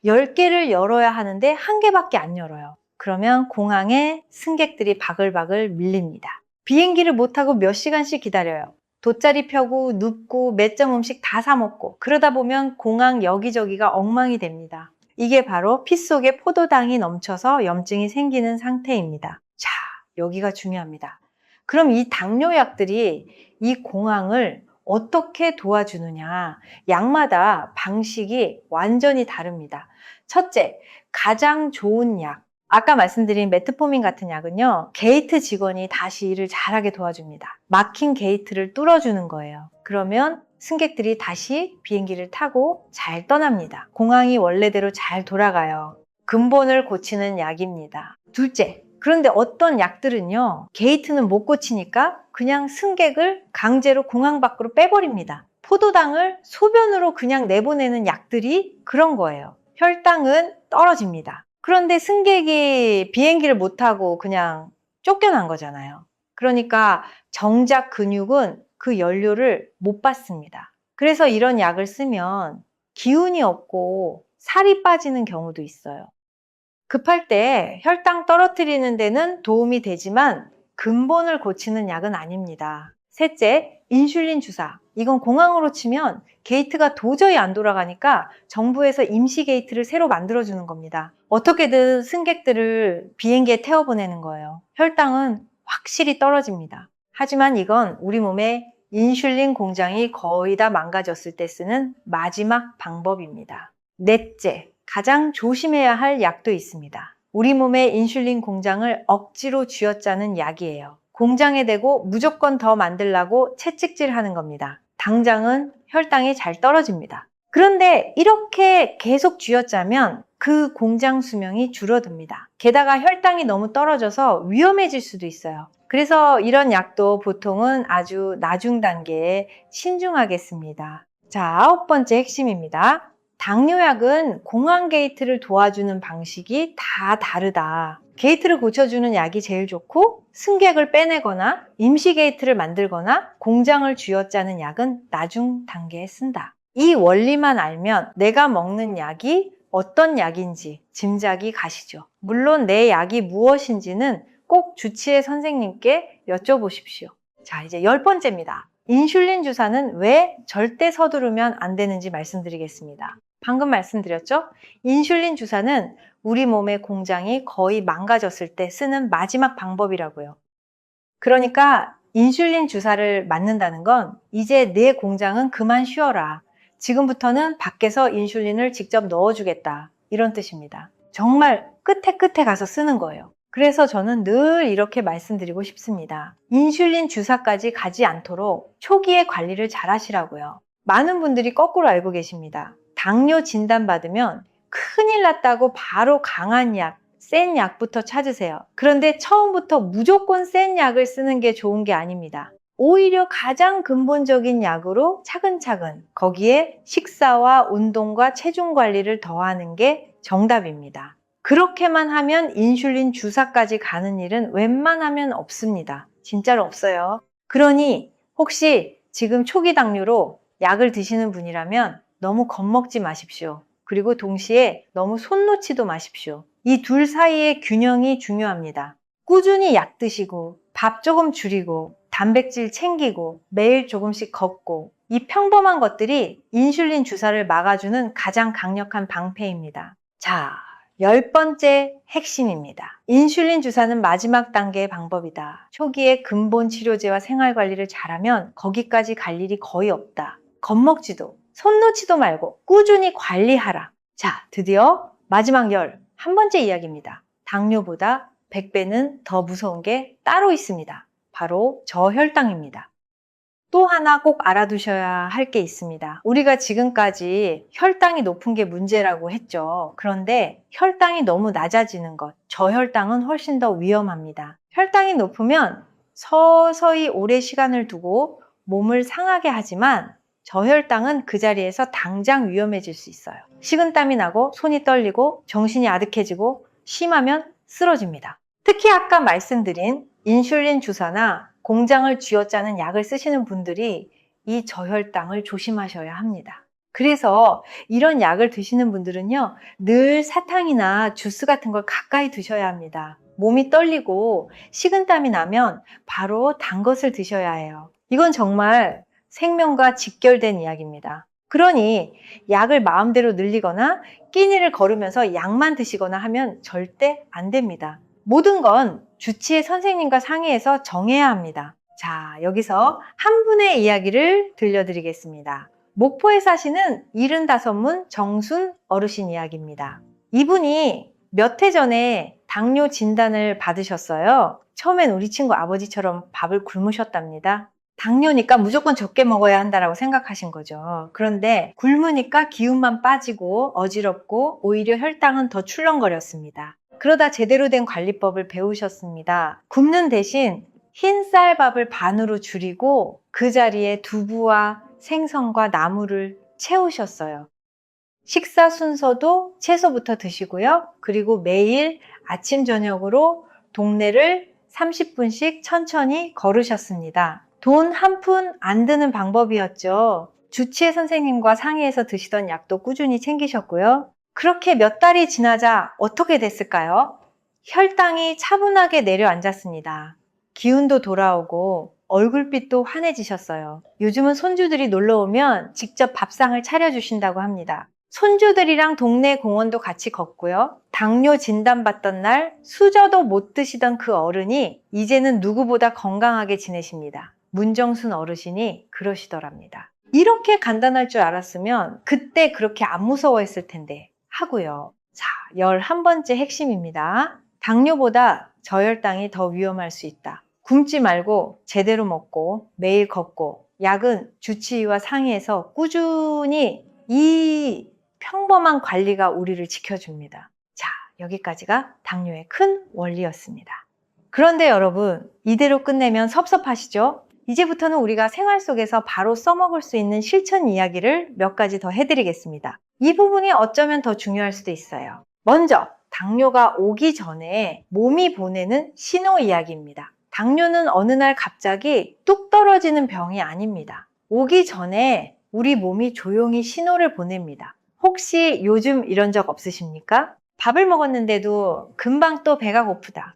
10개를 열어야 하는데 1개밖에 안 열어요. 그러면 공항에 승객들이 바글바글 밀립니다. 비행기를 못 타고 몇 시간씩 기다려요. 돗자리 펴고 눕고 몇 점 음식 다 사 먹고 그러다 보면 공항 여기저기가 엉망이 됩니다. 이게 바로 피 속에 포도당이 넘쳐서 염증이 생기는 상태입니다. 자, 여기가 중요합니다. 그럼 이 당뇨약들이 이 공항을 어떻게 도와주느냐? 약마다 방식이 완전히 다릅니다. 첫째, 가장 좋은 약. 아까 말씀드린 메트포민 같은 약은요, 게이트 직원이 다시 일을 잘하게 도와줍니다. 막힌 게이트를 뚫어주는 거예요. 그러면 승객들이 다시 비행기를 타고 잘 떠납니다. 공항이 원래대로 잘 돌아가요. 근본을 고치는 약입니다. 둘째, 그런데 어떤 약들은요, 게이트는 못 고치니까 그냥 승객을 강제로 공항 밖으로 빼버립니다. 포도당을 소변으로 그냥 내보내는 약들이 그런 거예요. 혈당은 떨어집니다. 그런데 승객이 비행기를 못 타고 그냥 쫓겨난 거잖아요. 그러니까 정작 근육은 그 연료를 못 받습니다. 그래서 이런 약을 쓰면 기운이 없고 살이 빠지는 경우도 있어요. 급할 때 혈당 떨어뜨리는 데는 도움이 되지만 근본을 고치는 약은 아닙니다. 셋째, 인슐린 주사. 이건 공항으로 치면 게이트가 도저히 안 돌아가니까 정부에서 임시 게이트를 새로 만들어주는 겁니다. 어떻게든 승객들을 비행기에 태워보내는 거예요. 혈당은 확실히 떨어집니다. 하지만 이건 우리 몸의 인슐린 공장이 거의 다 망가졌을 때 쓰는 마지막 방법입니다. 넷째, 가장 조심해야 할 약도 있습니다. 우리 몸의 인슐린 공장을 억지로 쥐어짜는 약이에요. 공장에 대고 무조건 더 만들라고 채찍질 하는 겁니다. 당장은 혈당이 잘 떨어집니다. 그런데 이렇게 계속 쥐어짜면 그 공장 수명이 줄어듭니다. 게다가 혈당이 너무 떨어져서 위험해질 수도 있어요. 그래서 이런 약도 보통은 아주 나중 단계에 신중하게 씁니다. 자, 9번째 핵심입니다. 당뇨약은 공항 게이트를 도와주는 방식이 다 다르다. 게이트를 고쳐주는 약이 제일 좋고 승객을 빼내거나 임시 게이트를 만들거나 공장을 쥐어짜는 약은 나중 단계에 쓴다. 이 원리만 알면 내가 먹는 약이 어떤 약인지 짐작이 가시죠. 물론 내 약이 무엇인지는 꼭 주치의 선생님께 여쭤보십시오. 자, 이제 10번째입니다. 인슐린 주사는 왜 절대 서두르면 안 되는지 말씀드리겠습니다. 방금 말씀드렸죠? 인슐린 주사는 우리 몸의 공장이 거의 망가졌을 때 쓰는 마지막 방법이라고요. 그러니까 인슐린 주사를 맞는다는 건 이제 내 공장은 그만 쉬어라. 지금부터는 밖에서 인슐린을 직접 넣어주겠다. 이런 뜻입니다. 정말 끝에 가서 쓰는 거예요. 그래서 저는 늘 이렇게 말씀드리고 싶습니다. 인슐린 주사까지 가지 않도록 초기에 관리를 잘 하시라고요. 많은 분들이 거꾸로 알고 계십니다. 당뇨 진단받으면 큰일 났다고 바로 강한 약, 센 약부터 찾으세요. 그런데 처음부터 무조건 센 약을 쓰는 게 좋은 게 아닙니다. 오히려 가장 근본적인 약으로 차근차근 거기에 식사와 운동과 체중 관리를 더하는 게 정답입니다. 그렇게만 하면 인슐린 주사까지 가는 일은 웬만하면 없습니다. 진짜로 없어요. 그러니 혹시 지금 초기 당뇨로 약을 드시는 분이라면 너무 겁먹지 마십시오. 그리고 동시에 너무 손 놓지도 마십시오. 이 둘 사이의 균형이 중요합니다. 꾸준히 약 드시고 밥 조금 줄이고 단백질 챙기고 매일 조금씩 걷고 이 평범한 것들이 인슐린 주사를 막아주는 가장 강력한 방패입니다. 자, 10번째 핵심입니다. 인슐린 주사는 마지막 단계의 방법이다. 초기에 근본 치료제와 생활관리를 잘하면 거기까지 갈 일이 거의 없다. 겁먹지도 손 놓지도 말고 꾸준히 관리하라. 자, 드디어 마지막 11번째 이야기입니다. 당뇨보다 100배는 더 무서운 게 따로 있습니다. 바로 저혈당입니다. 또 하나 꼭 알아두셔야 할 게 있습니다. 우리가 지금까지 혈당이 높은 게 문제라고 했죠. 그런데 혈당이 너무 낮아지는 것, 저혈당은 훨씬 더 위험합니다. 혈당이 높으면 서서히 오래 시간을 두고 몸을 상하게 하지만 저혈당은 그 자리에서 당장 위험해질 수 있어요. 식은땀이 나고 손이 떨리고 정신이 아득해지고 심하면 쓰러집니다. 특히 아까 말씀드린 인슐린 주사나 공장을 쥐어짜는 약을 쓰시는 분들이 이 저혈당을 조심하셔야 합니다. 그래서 이런 약을 드시는 분들은요, 늘 사탕이나 주스 같은 걸 가까이 두셔야 합니다. 몸이 떨리고 식은땀이 나면 바로 단 것을 드셔야 해요. 이건 정말 생명과 직결된 이야기입니다. 그러니 약을 마음대로 늘리거나 끼니를 거르면서 약만 드시거나 하면 절대 안 됩니다. 모든 건 주치의 선생님과 상의해서 정해야 합니다. 자, 여기서 한 분의 이야기를 들려드리겠습니다. 목포에 사시는 75문 정순 어르신 이야기입니다. 이분이 몇 해 전에 당뇨 진단을 받으셨어요. 처음엔 우리 친구 아버지처럼 밥을 굶으셨답니다. 당뇨니까 무조건 적게 먹어야 한다고 생각하신 거죠. 그런데 굶으니까 기운만 빠지고 어지럽고 오히려 혈당은 더 출렁거렸습니다. 그러다 제대로 된 관리법을 배우셨습니다. 굶는 대신 흰 쌀밥을 반으로 줄이고 그 자리에 두부와 생선과 나물을 채우셨어요. 식사 순서도 채소부터 드시고요. 그리고 매일 아침 저녁으로 동네를 30분씩 천천히 걸으셨습니다. 돈 한 푼 안 드는 방법이었죠. 주치의 선생님과 상의해서 드시던 약도 꾸준히 챙기셨고요. 그렇게 몇 달이 지나자 어떻게 됐을까요? 혈당이 차분하게 내려앉았습니다. 기운도 돌아오고 얼굴빛도 환해지셨어요. 요즘은 손주들이 놀러 오면 직접 밥상을 차려주신다고 합니다. 손주들이랑 동네 공원도 같이 걷고요. 당뇨 진단받던 날 수저도 못 드시던 그 어른이 이제는 누구보다 건강하게 지내십니다. 문정순 어르신이 그러시더랍니다. 이렇게 간단할 줄 알았으면 그때 그렇게 안 무서워했을 텐데 하고요. 자, 11번째 핵심입니다. 당뇨보다 저혈당이 더 위험할 수 있다. 굶지 말고 제대로 먹고 매일 걷고 약은 주치의와 상의해서 꾸준히 이 평범한 관리가 우리를 지켜줍니다. 자, 여기까지가 당뇨의 큰 원리였습니다. 그런데 여러분, 이대로 끝내면 섭섭하시죠? 이제부터는 우리가 생활 속에서 바로 써먹을 수 있는 실천 이야기를 몇 가지 더 해드리겠습니다. 이 부분이 어쩌면 더 중요할 수도 있어요. 먼저, 당뇨가 오기 전에 몸이 보내는 신호 이야기입니다. 당뇨는 어느 날 갑자기 뚝 떨어지는 병이 아닙니다. 오기 전에 우리 몸이 조용히 신호를 보냅니다. 혹시 요즘 이런 적 없으십니까? 밥을 먹었는데도 금방 또 배가 고프다.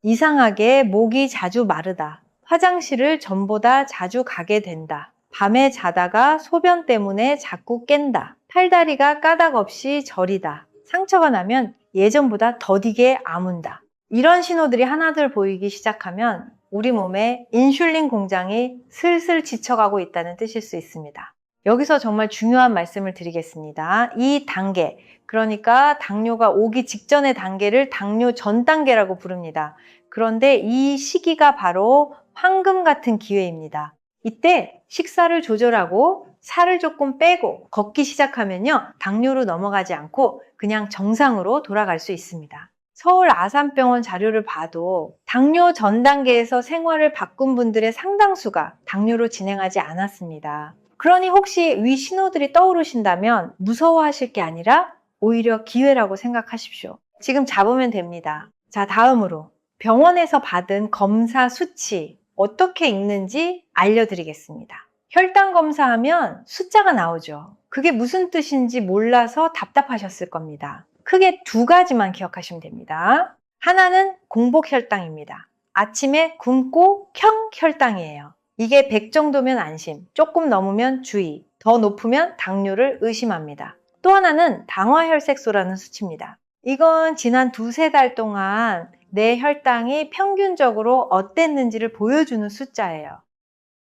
이상하게 목이 자주 마르다. 화장실을 전보다 자주 가게 된다. 밤에 자다가 소변 때문에 자꾸 깬다. 팔다리가 까닭없이 저리다. 상처가 나면 예전보다 더디게 아문다. 이런 신호들이 하나둘 보이기 시작하면 우리 몸에 인슐린 공장이 슬슬 지쳐가고 있다는 뜻일 수 있습니다. 여기서 정말 중요한 말씀을 드리겠습니다. 이 단계, 그러니까 당뇨가 오기 직전의 단계를 당뇨 전 단계라고 부릅니다. 그런데 이 시기가 바로 황금 같은 기회입니다. 이때 식사를 조절하고 살을 조금 빼고 걷기 시작하면요, 당뇨로 넘어가지 않고 그냥 정상으로 돌아갈 수 있습니다. 서울 아산병원 자료를 봐도 당뇨 전 단계에서 생활을 바꾼 분들의 상당수가 당뇨로 진행하지 않았습니다. 그러니 혹시 위 신호들이 떠오르신다면 무서워하실 게 아니라 오히려 기회라고 생각하십시오. 지금 잡으면 됩니다. 자, 다음으로 병원에서 받은 검사 수치 어떻게 읽는지 알려드리겠습니다. 혈당 검사하면 숫자가 나오죠. 그게 무슨 뜻인지 몰라서 답답하셨을 겁니다. 크게 두 가지만 기억하시면 됩니다. 하나는 공복혈당입니다. 아침에 굶고 평혈당이에요. 이게 100 정도면 안심, 조금 넘으면 주의, 더 높으면 당뇨를 의심합니다. 또 하나는 당화혈색소라는 수치입니다. 이건 지난 2-3달 동안 내 혈당이 평균적으로 어땠는지를 보여주는 숫자예요.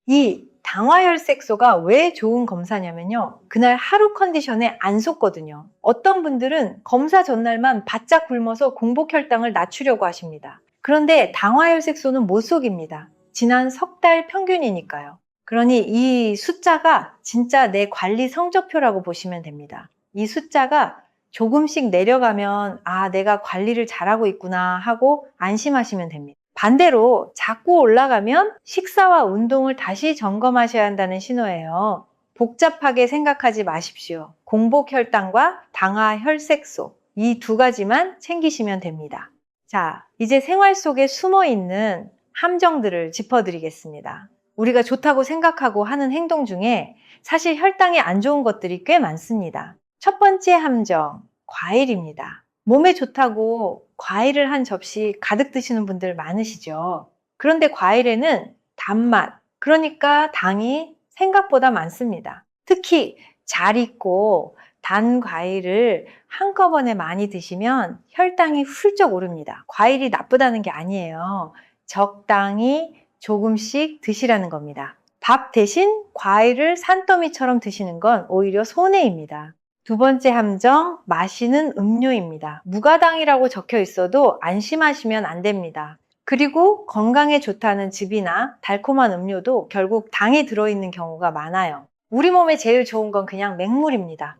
이 당화혈색소가 왜 좋은 검사냐면요, 그날 하루 컨디션에 안 속거든요. 어떤 분들은 검사 전날만 바짝 굶어서 공복혈당을 낮추려고 하십니다. 그런데 당화혈색소는 못 속입니다. 지난 석 달 평균이니까요. 그러니 이 숫자가 진짜 내 관리 성적표라고 보시면 됩니다. 이 숫자가 조금씩 내려가면 아, 내가 관리를 잘하고 있구나 하고 안심하시면 됩니다. 반대로 자꾸 올라가면 식사와 운동을 다시 점검하셔야 한다는 신호예요. 복잡하게 생각하지 마십시오. 공복혈당과 당화혈색소 이 두 가지만 챙기시면 됩니다. 자, 이제 생활 속에 숨어있는 함정들을 짚어드리겠습니다. 우리가 좋다고 생각하고 하는 행동 중에 사실 혈당에 안 좋은 것들이 꽤 많습니다. 첫 번째 함정, 과일입니다. 몸에 좋다고 과일을 한 접시 가득 드시는 분들 많으시죠? 그런데 과일에는 단맛, 그러니까 당이 생각보다 많습니다. 특히 잘 익고 단 과일을 한꺼번에 많이 드시면 혈당이 훌쩍 오릅니다. 과일이 나쁘다는 게 아니에요. 적당히 조금씩 드시라는 겁니다. 밥 대신 과일을 산더미처럼 드시는 건 오히려 손해입니다. 두 번째 함정, 마시는 음료입니다. 무가당이라고 적혀 있어도 안심하시면 안 됩니다. 그리고 건강에 좋다는 즙이나 달콤한 음료도 결국 당이 들어있는 경우가 많아요. 우리 몸에 제일 좋은 건 그냥 맹물입니다.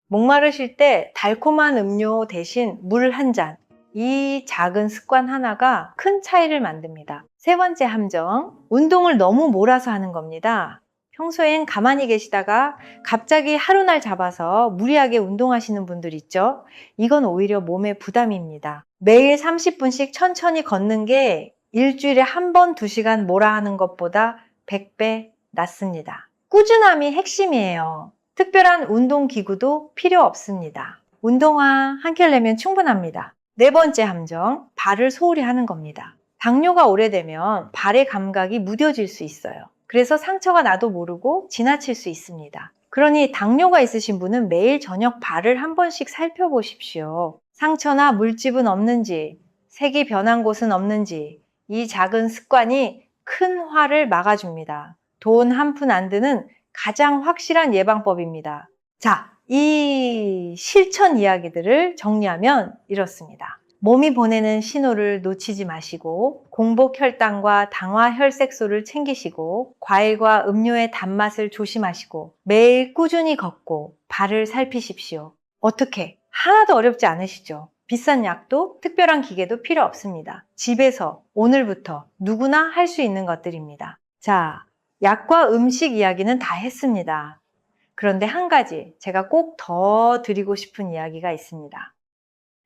목마르실 때 달콤한 음료 대신 물 한 잔, 이 작은 습관 하나가 큰 차이를 만듭니다. 세 번째 함정, 운동을 너무 몰아서 하는 겁니다. 평소엔 가만히 계시다가 갑자기 하루날 잡아서 무리하게 운동하시는 분들 있죠? 이건 오히려 몸에 부담입니다. 매일 30분씩 천천히 걷는 게 일주일에 한 번, 2시간 몰아 하는 것보다 100배 낫습니다. 꾸준함이 핵심이에요. 특별한 운동기구도 필요 없습니다. 운동화 한 켤레면 충분합니다. 네 번째 함정, 발을 소홀히 하는 겁니다. 당뇨가 오래되면 발의 감각이 무뎌질 수 있어요. 그래서 상처가 나도 모르고 지나칠 수 있습니다. 그러니 당뇨가 있으신 분은 매일 저녁 발을 한 번씩 살펴보십시오. 상처나 물집은 없는지, 색이 변한 곳은 없는지, 이 작은 습관이 큰 화를 막아줍니다. 돈 한 푼 안 드는 가장 확실한 예방법입니다. 자, 이 실천 이야기들을 정리하면 이렇습니다. 몸이 보내는 신호를 놓치지 마시고 공복혈당과 당화혈색소를 챙기시고 과일과 음료의 단맛을 조심하시고 매일 꾸준히 걷고 발을 살피십시오. 어떻게? 하나도 어렵지 않으시죠? 비싼 약도 특별한 기계도 필요 없습니다. 집에서 오늘부터 누구나 할 수 있는 것들입니다. 자, 약과 음식 이야기는 다 했습니다. 그런데 한 가지 제가 꼭 더 드리고 싶은 이야기가 있습니다.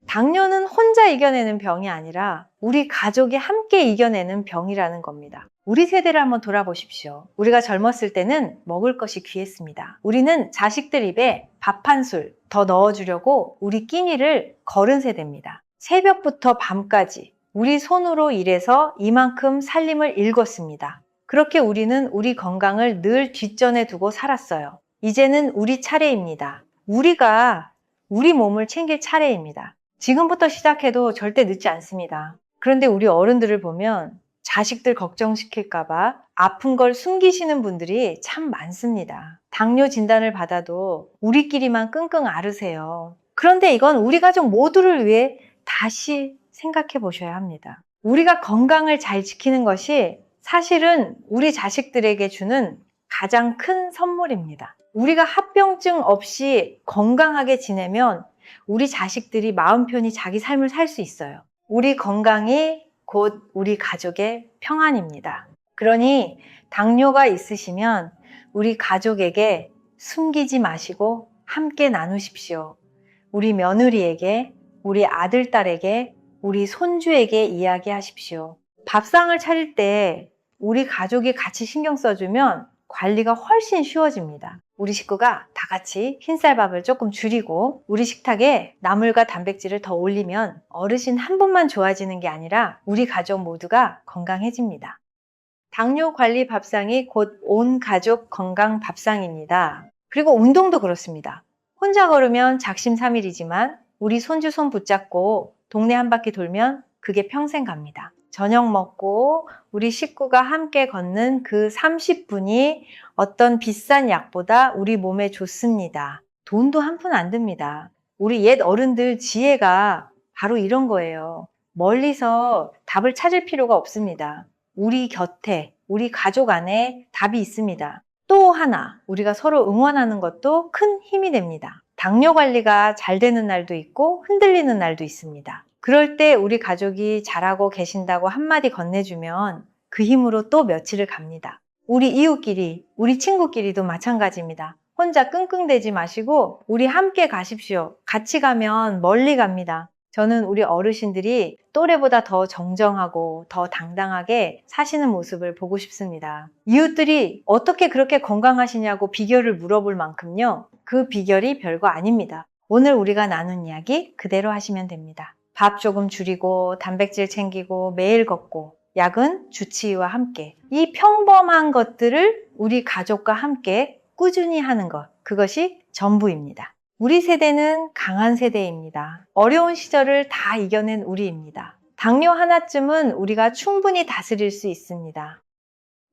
당뇨는 혼자 이겨내는 병이 아니라 우리 가족이 함께 이겨내는 병이라는 겁니다. 우리 세대를 한번 돌아보십시오. 우리가 젊었을 때는 먹을 것이 귀했습니다. 우리는 자식들 입에 밥 한 술 더 넣어주려고 우리 끼니를 거른 세대입니다. 새벽부터 밤까지 우리 손으로 일해서 이만큼 살림을 일궜습니다. 그렇게 우리는 우리 건강을 늘 뒷전에 두고 살았어요. 이제는 우리 차례입니다. 우리가 우리 몸을 챙길 차례입니다. 지금부터 시작해도 절대 늦지 않습니다. 그런데 우리 어른들을 보면 자식들 걱정시킬까봐 아픈 걸 숨기시는 분들이 참 많습니다. 당뇨 진단을 받아도 우리끼리만 끙끙 앓으세요. 그런데 이건 우리 가족 모두를 위해 다시 생각해 보셔야 합니다. 우리가 건강을 잘 지키는 것이 사실은 우리 자식들에게 주는 가장 큰 선물입니다. 우리가 합병증 없이 건강하게 지내면 우리 자식들이 마음 편히 자기 삶을 살 수 있어요. 우리 건강이 곧 우리 가족의 평안입니다. 그러니 당뇨가 있으시면 우리 가족에게 숨기지 마시고 함께 나누십시오. 우리 며느리에게, 우리 아들, 딸에게, 우리 손주에게 이야기하십시오. 밥상을 차릴 때 우리 가족이 같이 신경 써주면 관리가 훨씬 쉬워집니다. 우리 식구가 다 같이 흰쌀밥을 조금 줄이고 우리 식탁에 나물과 단백질을 더 올리면 어르신 한 분만 좋아지는 게 아니라 우리 가족 모두가 건강해집니다. 당뇨 관리 밥상이 곧 온 가족 건강 밥상입니다. 그리고 운동도 그렇습니다. 혼자 걸으면 작심삼일이지만 우리 손주 손 붙잡고 동네 한 바퀴 돌면 그게 평생 갑니다. 저녁 먹고 우리 식구가 함께 걷는 그 30분이 어떤 비싼 약보다 우리 몸에 좋습니다. 돈도 한 푼 안 듭니다. 우리 옛 어른들 지혜가 바로 이런 거예요. 멀리서 답을 찾을 필요가 없습니다. 우리 곁에, 우리 가족 안에 답이 있습니다. 또 하나, 우리가 서로 응원하는 것도 큰 힘이 됩니다. 당뇨 관리가 잘 되는 날도 있고 흔들리는 날도 있습니다. 그럴 때 우리 가족이 잘하고 계신다고 한마디 건네주면 그 힘으로 또 며칠을 갑니다. 우리 이웃끼리, 우리 친구끼리도 마찬가지입니다. 혼자 끙끙대지 마시고 우리 함께 가십시오. 같이 가면 멀리 갑니다. 저는 우리 어르신들이 또래보다 더 정정하고 더 당당하게 사시는 모습을 보고 싶습니다. 이웃들이 어떻게 그렇게 건강하시냐고 비결을 물어볼 만큼요. 그 비결이 별거 아닙니다. 오늘 우리가 나눈 이야기 그대로 하시면 됩니다. 밥 조금 줄이고 단백질 챙기고 매일 걷고 약은 주치의와 함께 이 평범한 것들을 우리 가족과 함께 꾸준히 하는 것, 그것이 전부입니다. 우리 세대는 강한 세대입니다. 어려운 시절을 다 이겨낸 우리입니다. 당뇨 하나쯤은 우리가 충분히 다스릴 수 있습니다.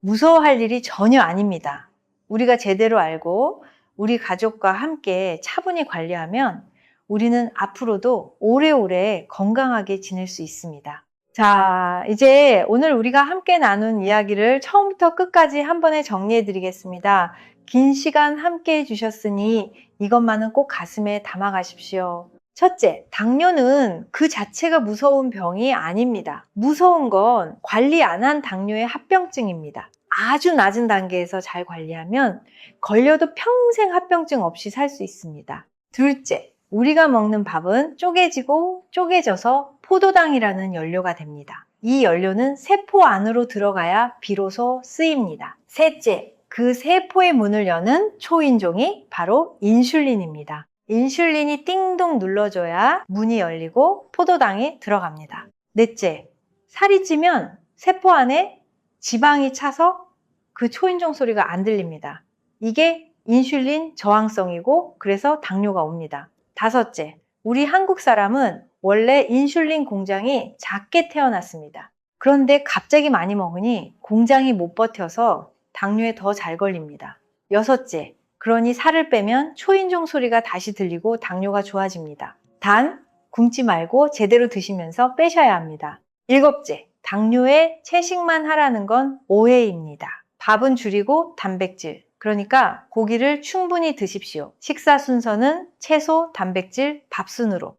무서워할 일이 전혀 아닙니다. 우리가 제대로 알고 우리 가족과 함께 차분히 관리하면 우리는 앞으로도 오래오래 건강하게 지낼 수 있습니다. 자, 이제 오늘 우리가 함께 나눈 이야기를 처음부터 끝까지 한 번에 정리해 드리겠습니다. 긴 시간 함께 해주셨으니 이것만은 꼭 가슴에 담아 가십시오. 첫째, 당뇨는 그 자체가 무서운 병이 아닙니다. 무서운 건 관리 안 한 당뇨의 합병증입니다. 아주 낮은 단계에서 잘 관리하면 걸려도 평생 합병증 없이 살 수 있습니다. 둘째, 우리가 먹는 밥은 쪼개지고 쪼개져서 포도당이라는 연료가 됩니다. 이 연료는 세포 안으로 들어가야 비로소 쓰입니다. 셋째, 그 세포의 문을 여는 초인종이 바로 인슐린입니다. 인슐린이 띵동 눌러줘야 문이 열리고 포도당이 들어갑니다. 넷째, 살이 찌면 세포 안에 지방이 차서 그 초인종 소리가 안 들립니다. 이게 인슐린 저항성이고 그래서 당뇨가 옵니다. 다섯째, 우리 한국 사람은 원래 인슐린 공장이 작게 태어났습니다. 그런데 갑자기 많이 먹으니 공장이 못 버텨서 당뇨에 더 잘 걸립니다. 여섯째, 그러니 살을 빼면 초인종 소리가 다시 들리고 당뇨가 좋아집니다. 단, 굶지 말고 제대로 드시면서 빼셔야 합니다. 일곱째, 당뇨에 채식만 하라는 건 오해입니다. 밥은 줄이고 단백질, 그러니까 고기를 충분히 드십시오. 식사 순서는 채소, 단백질, 밥 순으로.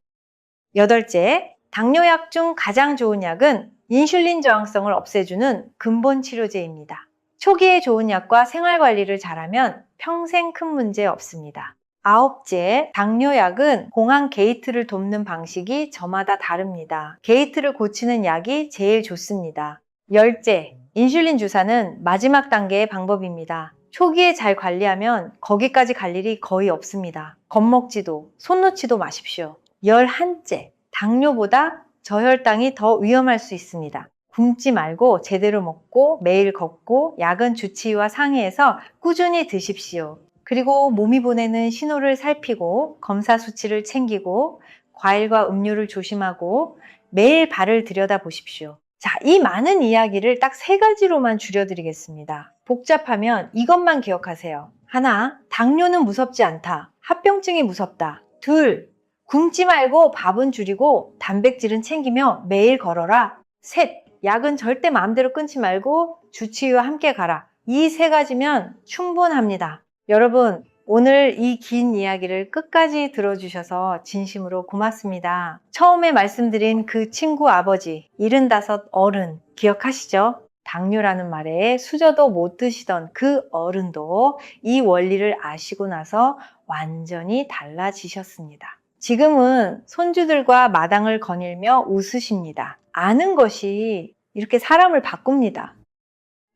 여덟째, 당뇨약 중 가장 좋은 약은 인슐린 저항성을 없애주는 근본 치료제입니다. 초기에 좋은 약과 생활관리를 잘하면 평생 큰 문제 없습니다. 아홉째, 당뇨약은 공황 게이트를 돕는 방식이 저마다 다릅니다. 게이트를 고치는 약이 제일 좋습니다. 열째, 인슐린 주사는 마지막 단계의 방법입니다. 초기에 잘 관리하면 거기까지 갈 일이 거의 없습니다. 겁먹지도 손 놓지도 마십시오. 11째, 당뇨보다 저혈당이 더 위험할 수 있습니다. 굶지 말고 제대로 먹고 매일 걷고 약은 주치의와 상의해서 꾸준히 드십시오. 그리고 몸이 보내는 신호를 살피고 검사 수치를 챙기고 과일과 음료를 조심하고 매일 발을 들여다보십시오. 자, 이 많은 이야기를 딱 3가지로만 줄여드리겠습니다. 복잡하면 이것만 기억하세요. 하나, 당뇨는 무섭지 않다. 합병증이 무섭다. 둘, 굶지 말고 밥은 줄이고 단백질은 챙기며 매일 걸어라. 셋, 약은 절대 마음대로 끊지 말고 주치의와 함께 가라. 이 3가지면 충분합니다. 여러분, 오늘 이 긴 이야기를 끝까지 들어주셔서 진심으로 고맙습니다. 처음에 말씀드린 그 친구 아버지, 75 어른 기억하시죠? 당뇨라는 말에 수저도 못 드시던 그 어른도 이 원리를 아시고 나서 완전히 달라지셨습니다. 지금은 손주들과 마당을 거닐며 웃으십니다. 아는 것이 이렇게 사람을 바꿉니다.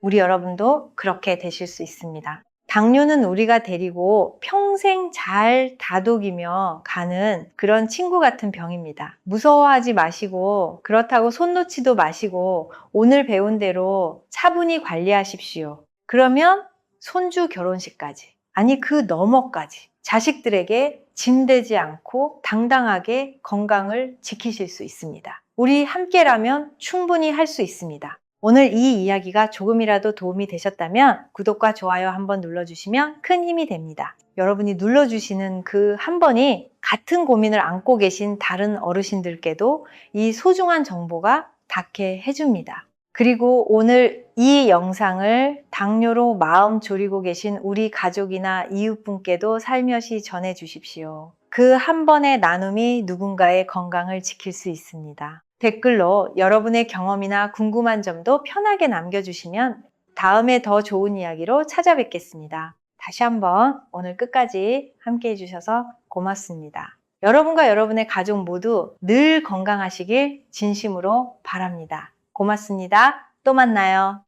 우리 여러분도 그렇게 되실 수 있습니다. 당뇨는 우리가 데리고 평생 잘 다독이며 가는 그런 친구 같은 병입니다. 무서워하지 마시고 그렇다고 손 놓지도 마시고 오늘 배운 대로 차분히 관리하십시오. 그러면 손주 결혼식까지, 아니 그 너머까지 자식들에게 짐되지 않고 당당하게 건강을 지키실 수 있습니다. 우리 함께라면 충분히 할 수 있습니다. 오늘 이 이야기가 조금이라도 도움이 되셨다면 구독과 좋아요 한번 눌러주시면 큰 힘이 됩니다. 여러분이 눌러주시는 그 한 번이 같은 고민을 안고 계신 다른 어르신들께도 이 소중한 정보가 닿게 해줍니다. 그리고 오늘 이 영상을 당뇨로 마음 졸이고 계신 우리 가족이나 이웃분께도 살며시 전해주십시오. 그 한 번의 나눔이 누군가의 건강을 지킬 수 있습니다. 댓글로 여러분의 경험이나 궁금한 점도 편하게 남겨주시면 다음에 더 좋은 이야기로 찾아뵙겠습니다. 다시 한번 오늘 끝까지 함께 해주셔서 고맙습니다. 여러분과 여러분의 가족 모두 늘 건강하시길 진심으로 바랍니다. 고맙습니다. 또 만나요.